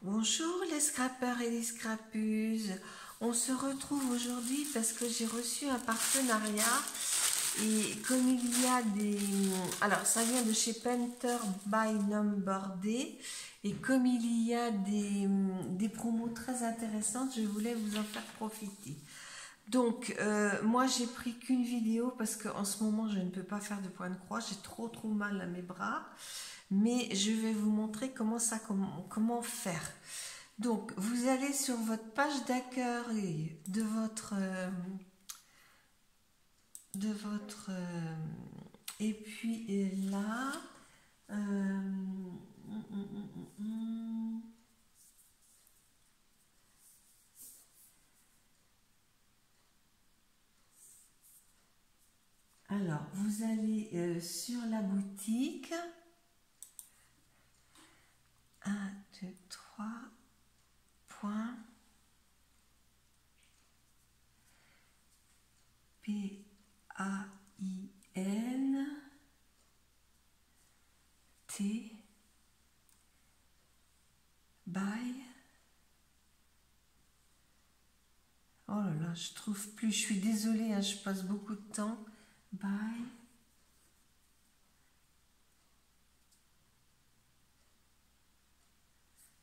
Bonjour les scrappeurs et les scrappeuses. On se retrouve aujourd'hui parce que j'ai reçu un partenariat et comme il y a des... Alors ça vient de chez Painter by Number Day et comme il y a des promos très intéressantes, je voulais vous en faire profiter. Donc moi j'ai pris qu'une vidéo parce qu'en ce moment je ne peux pas faire de point de croix, j'ai trop mal à mes bras. Mais je vais vous montrer comment faire. Donc, vous allez sur votre page d'accueil et puis là, alors vous allez sur la boutique. 1, 2, 3, point, P-A-I-N, T, by, oh là là, je trouve plus, je suis désolée, hein, je passe beaucoup de temps, by,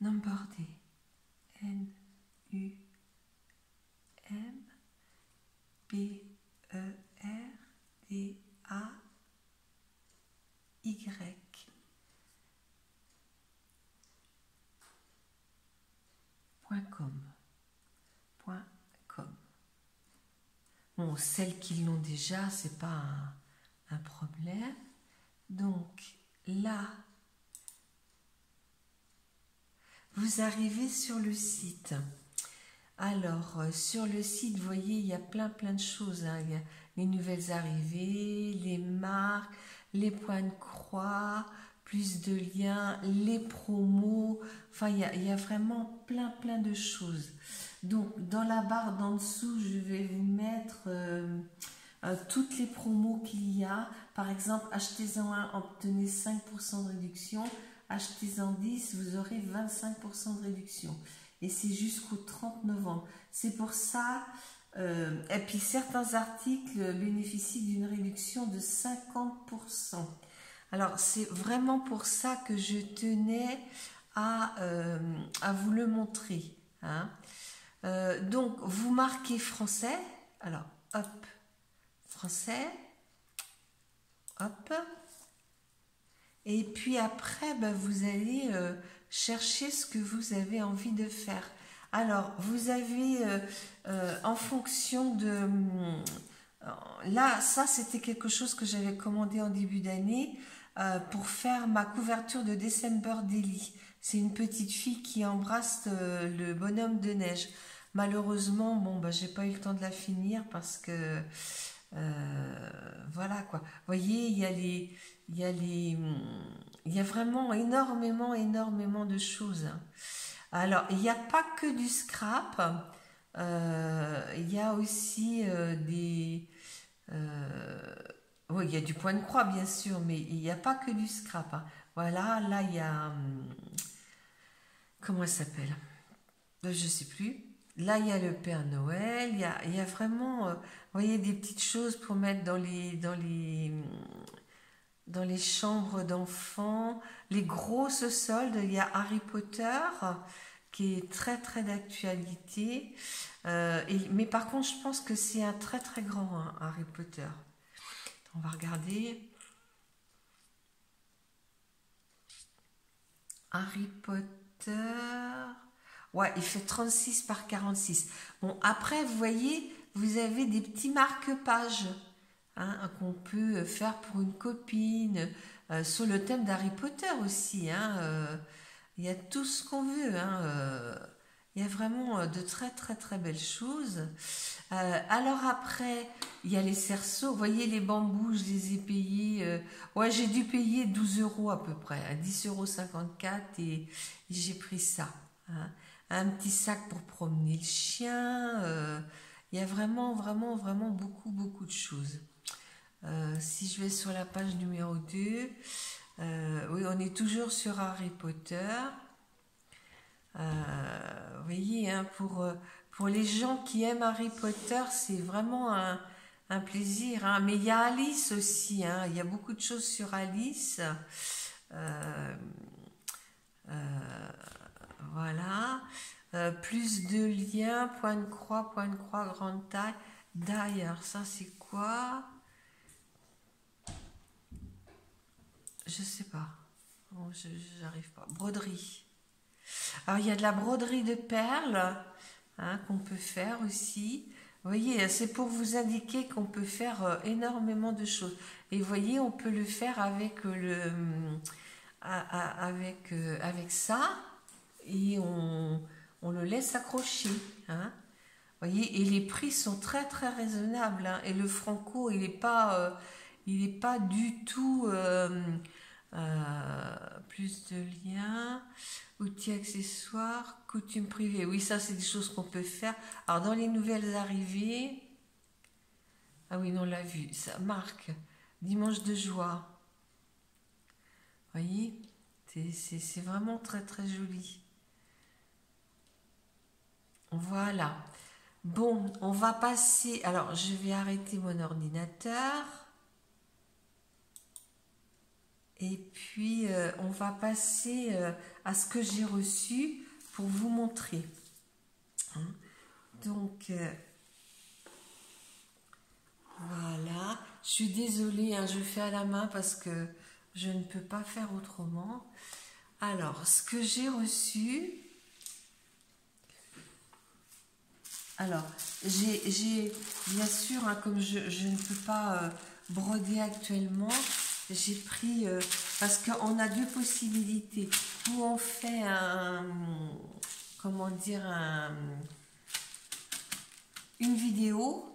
Number Day, N-U-M-B-E-R-D-A-Y. .com. Bon, celles qui l'ont déjà, c'est pas un problème. Donc là, vous arrivez sur le site. Alors, sur le site, vous voyez, il y a plein de choses. Hein. Il y a les nouvelles arrivées, les marques, les points de croix, plus de liens, les promos. Enfin, il y a vraiment plein de choses. Donc, dans la barre d'en dessous, je vais vous mettre toutes les promos qu'il y a. Par exemple, achetez-en un, obtenez 5% de réduction. Achetez-en 10, vous aurez 25% de réduction. Et c'est jusqu'au 30 novembre. C'est pour ça, et puis certains articles bénéficient d'une réduction de 50%. Alors, c'est vraiment pour ça que je tenais à vous le montrer. Hein. Donc, vous marquez français. Alors, hop, français, hop. Et puis après, ben, vous allez chercher ce que vous avez envie de faire. Alors, vous avez, en fonction de... là, ça, c'était quelque chose que j'avais commandé en début d'année pour faire ma couverture de December Daily. C'est une petite fille qui embrasse le bonhomme de neige. Malheureusement, bon, ben, j'ai pas eu le temps de la finir parce que... voilà quoi. Vous voyez, il y a vraiment énormément de choses. Alors, il n'y a pas que du scrap. Il y a aussi oui, il y a du point de croix, bien sûr, mais il n'y a pas que du scrap. Hein. Voilà, là, il y a... comment elle s'appelle? Je ne sais plus. Là, il y a le Père Noël, il y a vraiment, vous voyez, des petites choses pour mettre dans les chambres d'enfants. Les grosses soldes, il y a Harry Potter, qui est très d'actualité. Mais par contre, je pense que c'est un très grand hein, Harry Potter. On va regarder. Harry Potter... Ouais, il fait 36 par 46. Bon, après, vous voyez, vous avez des petits marque-pages hein, qu'on peut faire pour une copine, sur le thème d'Harry Potter aussi. Hein, il y a tout ce qu'on veut. Hein, il y a vraiment de très belles choses. Alors après, il y a les cerceaux. Vous voyez, les bambous, je les ai payés. Ouais, j'ai dû payer 12 € à peu près, à 10,54 € et j'ai pris ça. Hein. Un petit sac pour promener le chien. Il y a vraiment beaucoup de choses. Si je vais sur la page numéro 2, oui, on est toujours sur Harry Potter. Vous voyez, hein, pour les gens qui aiment Harry Potter, c'est vraiment un plaisir. Hein. Mais il y a Alice aussi, hein, il y a beaucoup de choses sur Alice. Voilà. Plus de liens, point de croix, grande taille. D'ailleurs, ça c'est quoi? Je sais pas. Bon, j'arrive pas. Broderie. Alors, il y a de la broderie de perles, hein, qu'on peut faire aussi. Vous voyez, c'est pour vous indiquer qu'on peut faire énormément de choses. Et vous voyez, on peut le faire avec avec ça et on le laisse accrocher. Hein. Vous voyez, et les prix sont très très raisonnables. Hein. Et le Franco, il est pas du tout plus de liens, outils accessoires, coutume privée. Oui, ça c'est des choses qu'on peut faire. Alors dans les nouvelles arrivées, ah oui, non, on l'a vu, ça marque dimanche de joie. Vous voyez, c'est vraiment très très joli. Voilà. Bon, on va passer. Alors, je vais arrêter mon ordinateur. Et puis, on va passer à ce que j'ai reçu pour vous montrer. Hein. Donc, voilà. Je suis désolée, hein, je fais à la main parce que je ne peux pas faire autrement. Alors, ce que j'ai reçu... Alors, j'ai bien sûr, hein, comme je ne peux pas broder actuellement, j'ai pris, parce qu'on a deux possibilités, où on fait comment dire, une vidéo,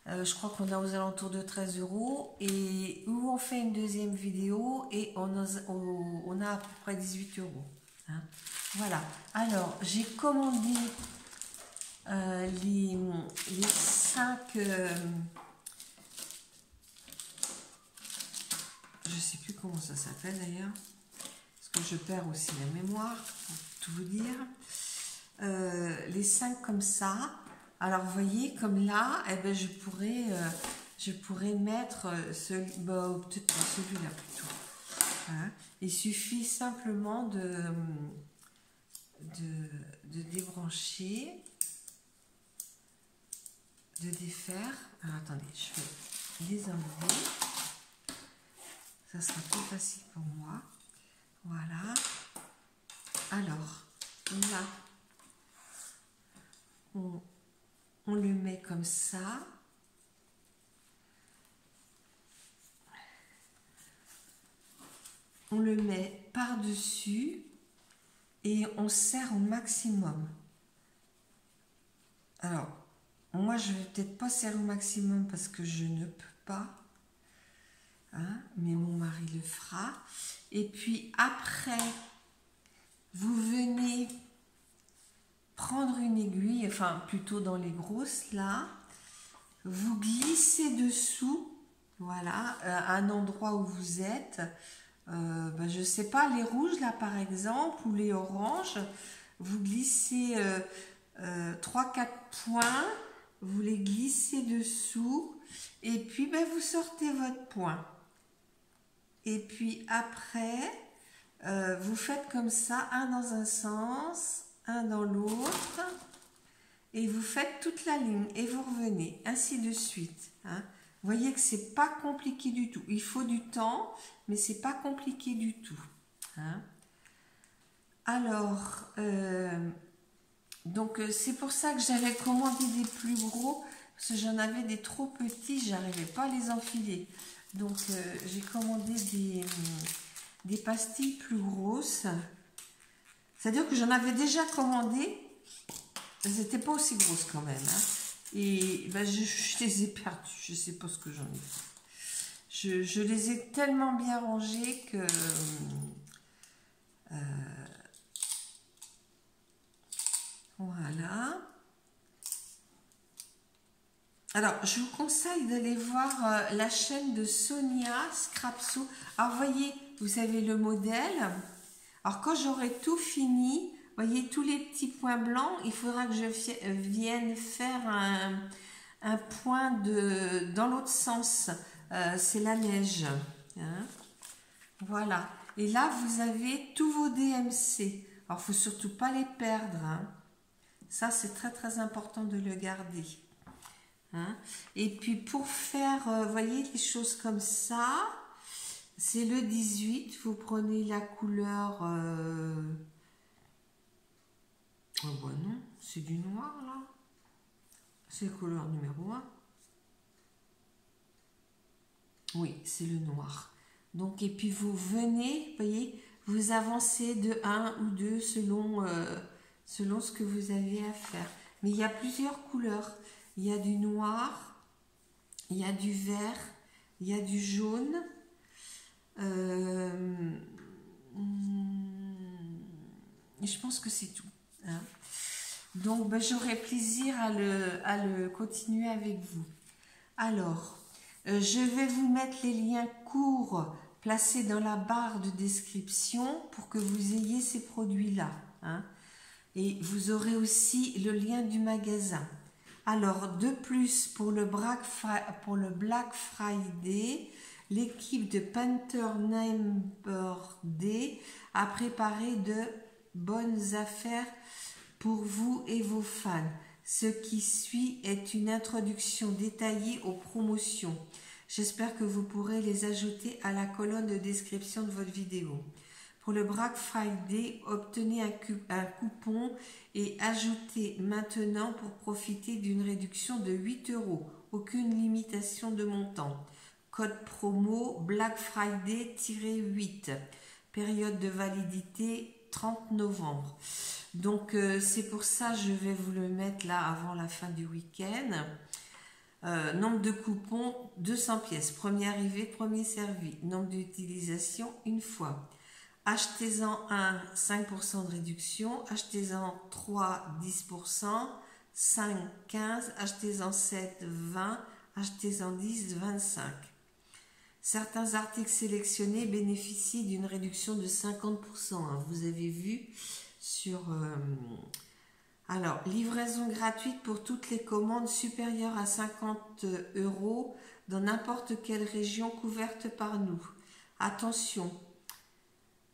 je crois qu'on a aux alentours de 13 €, et où on fait une deuxième vidéo, et on a à peu près 18 €. Hein. Voilà, alors j'ai commandé les 5... je sais plus comment ça s'appelle d'ailleurs, parce que je perds aussi la mémoire, pour tout vous dire. Les 5 comme ça. Alors vous voyez, comme là, eh ben, je pourrais mettre peut-être celui-là plutôt. Hein. Il suffit simplement de débrancher, de défaire. Alors attendez, je vais les enlever. Ça sera plus facile pour moi. Voilà. Alors, là, on le met comme ça. On le met par-dessus et on serre au maximum. Alors, moi, je ne vais peut-être pas serrer au maximum parce que je ne peux pas. Hein, mais mon mari le fera. Et puis après, vous venez prendre une aiguille, enfin plutôt dans les grosses là, vous glissez dessous, voilà, à un endroit où vous êtes. Je sais pas, les rouges là par exemple, ou les oranges, vous glissez 3-4 points, vous les glissez dessous, et puis vous sortez votre point. Et puis après, vous faites comme ça, un dans un sens, un dans l'autre, et vous faites toute la ligne, et vous revenez, ainsi de suite. Hein. Vous voyez que c'est pas compliqué du tout. Il faut du temps, mais c'est pas compliqué du tout. Hein. Alors, donc c'est pour ça que j'avais commandé des plus gros, parce que j'en avais des trop petits, j'arrivais pas à les enfiler. Donc j'ai commandé des pastilles plus grosses. C'est-à-dire que j'en avais déjà commandé, elles n'étaient pas aussi grosses quand même. Hein. Et je les ai perdues, je ne sais pas ce que j'en ai fait. Je les ai tellement bien rangées que... voilà. Alors, je vous conseille d'aller voir la chaîne de Sonia Scrapso. Alors, voyez, vous avez le modèle. Alors, quand j'aurai tout fini, voyez tous les petits points blancs, il faudra que je vienne faire un point dans l'autre sens. C'est la neige. Hein. Voilà. Et là, vous avez tous vos DMC. Alors, il ne faut surtout pas les perdre. Hein. Ça, c'est très, très important de le garder. Hein. Et puis, pour faire, voyez, les choses comme ça, c'est le 18. Vous prenez la couleur... Oh, bah non, c'est du noir, là. C'est la couleur numéro 1. Oui, c'est le noir. Donc, et puis vous venez, voyez, vous avancez de 1 ou 2 selon ce que vous avez à faire. Mais il y a plusieurs couleurs. Il y a du noir, il y a du vert, il y a du jaune. Je pense que c'est tout. Hein. Donc, ben, j'aurai plaisir à le continuer avec vous. Alors, je vais vous mettre les liens courts placés dans la barre de description pour que vous ayez ces produits-là. Hein. Et vous aurez aussi le lien du magasin. Alors, de plus, pour le Black Friday, l'équipe de Painter Number Day a préparé de bonnes affaires pour vous et vos fans. Ce qui suit est une introduction détaillée aux promotions. J'espère que vous pourrez les ajouter à la colonne de description de votre vidéo. Pour le Black Friday, obtenez un coupon et ajoutez maintenant pour profiter d'une réduction de 8 €. Aucune limitation de montant. Code promo Black Friday-8. Période de validité 30 novembre. Donc, c'est pour ça que je vais vous le mettre là avant la fin du week-end. Nombre de coupons, 200 pièces. Premier arrivé, premier servi. Nombre d'utilisation, une fois. Achetez-en un, 5% de réduction. Achetez-en 3, 10%. 5, 15. Achetez-en 7, 20. Achetez-en 10, 25. Certains articles sélectionnés bénéficient d'une réduction de 50%. Hein. Vous avez vu sur... Alors, livraison gratuite pour toutes les commandes supérieures à 50 € dans n'importe quelle région couverte par nous. Attention,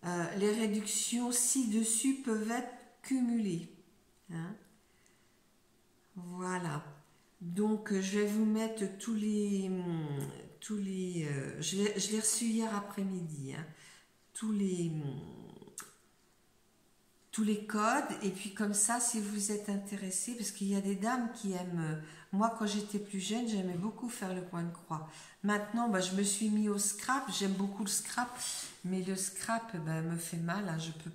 les réductions ci-dessus peuvent être cumulées. Hein. Voilà. Donc, je vais vous mettre tous les je l'ai reçu hier après-midi. Hein, tous les codes, et puis comme ça, si vous êtes intéressé, parce qu'il y a des dames qui aiment, moi quand j'étais plus jeune, j'aimais beaucoup faire le point de croix. Maintenant, je me suis mis au scrap, j'aime beaucoup le scrap, mais le scrap me fait mal, hein, je peux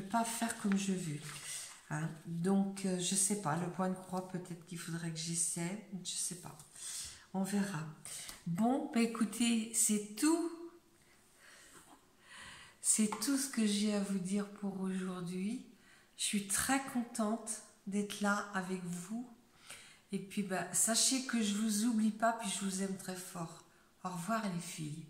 pas faire comme je veux. Hein. Donc, je sais pas, le point de croix, peut-être qu'il faudrait que j'essaie, je sais pas. On verra. Bon, écoutez, c'est tout. C'est tout ce que j'ai à vous dire pour aujourd'hui. Je suis très contente d'être là avec vous. Et puis, sachez que je ne vous oublie pas, puis je vous aime très fort. Au revoir les filles.